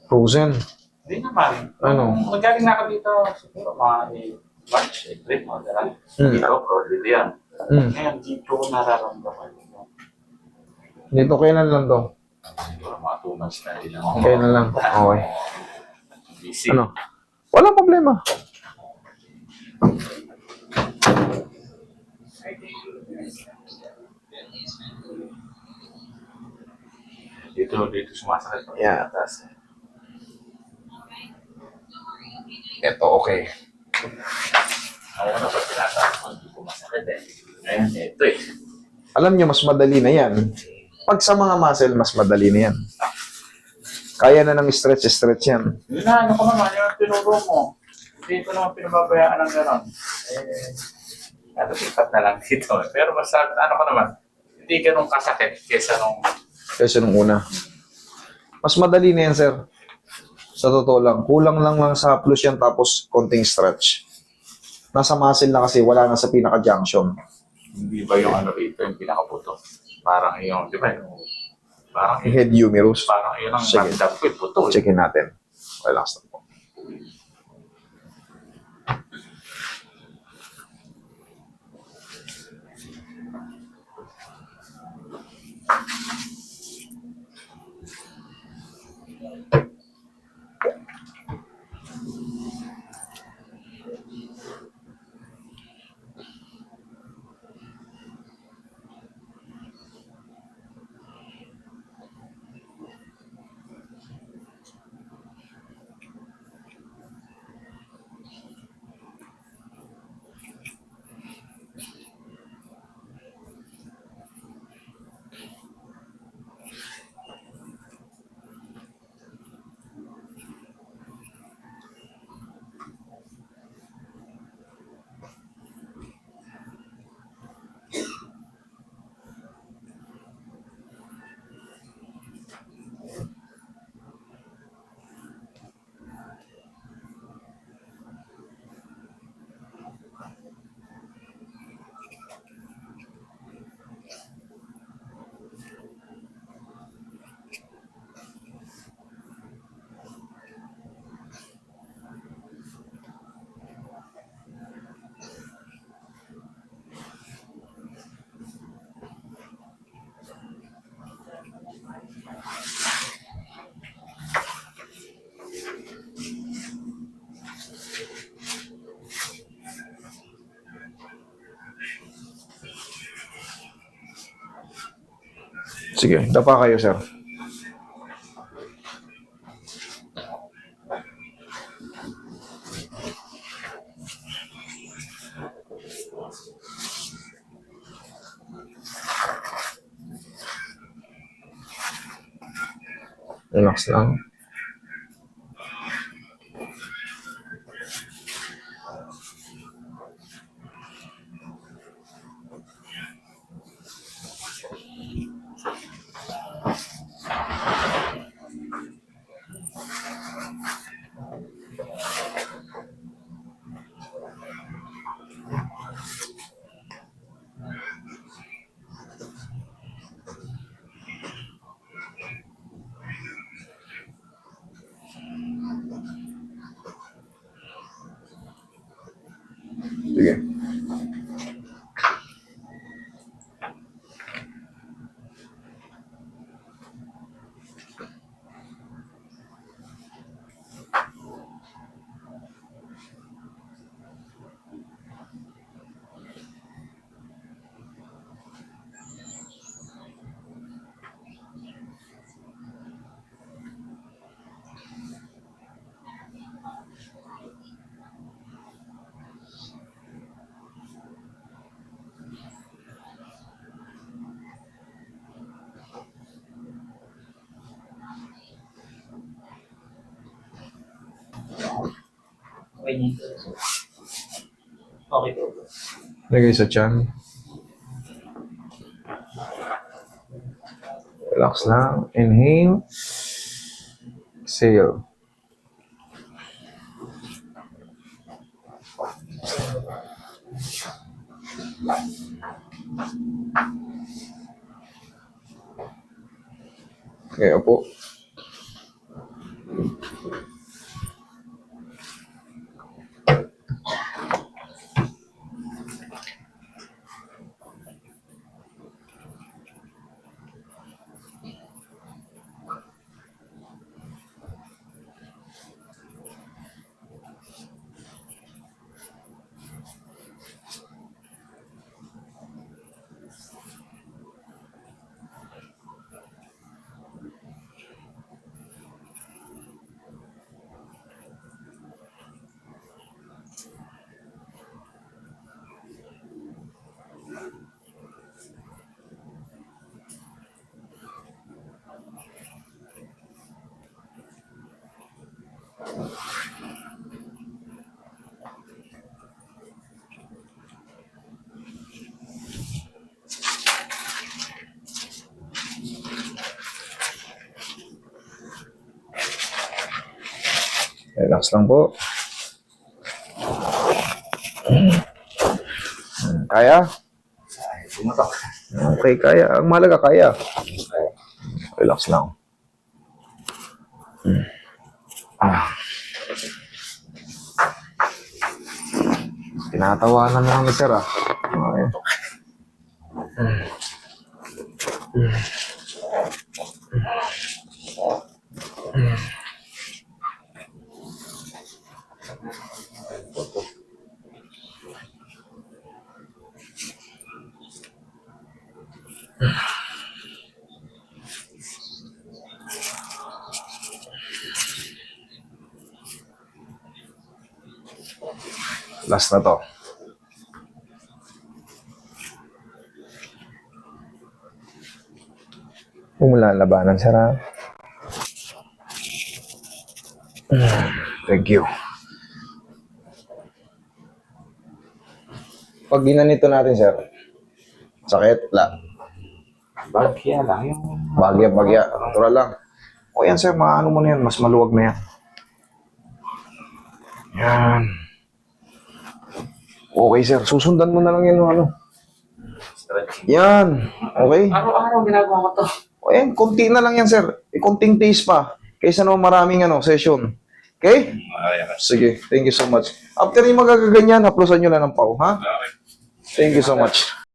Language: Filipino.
Frozen. Hindi naman. Ano? Magaling na ako dito, siguro mga lunch, break mo, dala. Dito, probably yan. Ngayon, dito ko nararamdaman yun. Dito, kailan lang to? Siguro mga 2 months na din ako. Kailan lang. Okay. Busy. Ano? Walang problema. Dito sumasakit. Yeah. Tapos, Ito, okay. ako na pag tinataas ko, hindi ko masakit eh. Ngayon, ito eh. Alam nyo, mas madali na yan. Pag sa mga muscle, mas madali na yan. Kaya na ng stretch yan. Yun na, ano ko naman, yung tinuro mo. Hindi ko naman pinababayaan ng gano'n. Sikat na lang dito. Pero basta, ano ko naman, hindi ganun kasakit kesa nung... Kasi nung una. Mas madali na yan, sir. Sa totoo lang. Kulang lang sa plus yan tapos konting stretch. Nasa muscle na kasi wala na sa pinaka-junction. Hindi ba yung ano rito, yung pinakaputo? Parang yung, di ba yung... Parang yung... Head humerus. Parang yun ang Sige. bandang ko, puto. Checkin natin. Relax na po. Sige, dapa kayo, sir. Relax lang. Sige. Okay po. Lagay sa tiyan. Relax lang. Inhale. Exhale. Okay, upo. Relax lang po. Kaya? Tumutok. Okay, kaya. Ang mahalaga, kaya. Relax lang. Tinatawanan lang ni sir, ah. Okay. Last na to. Umula labanan, sir, ha? Thank you. Pag ginanito natin, sir, sakit, Bagya lang yung... bagya, natural lang. O yan, sir, maano mo na yan, mas maluwag na yan. Yan. Okay, sir, susundan mo na lang yan, ano. Stretching. Yan, okay? Araw-araw ginagawa ko to. O yan, konti na lang yan, sir. Konting taste pa. Kaysa naman maraming, session. Okay? Sige, thank you so much. After yung magagaganyan, haplusan nyo lang ng pau, ha? Thank you so much.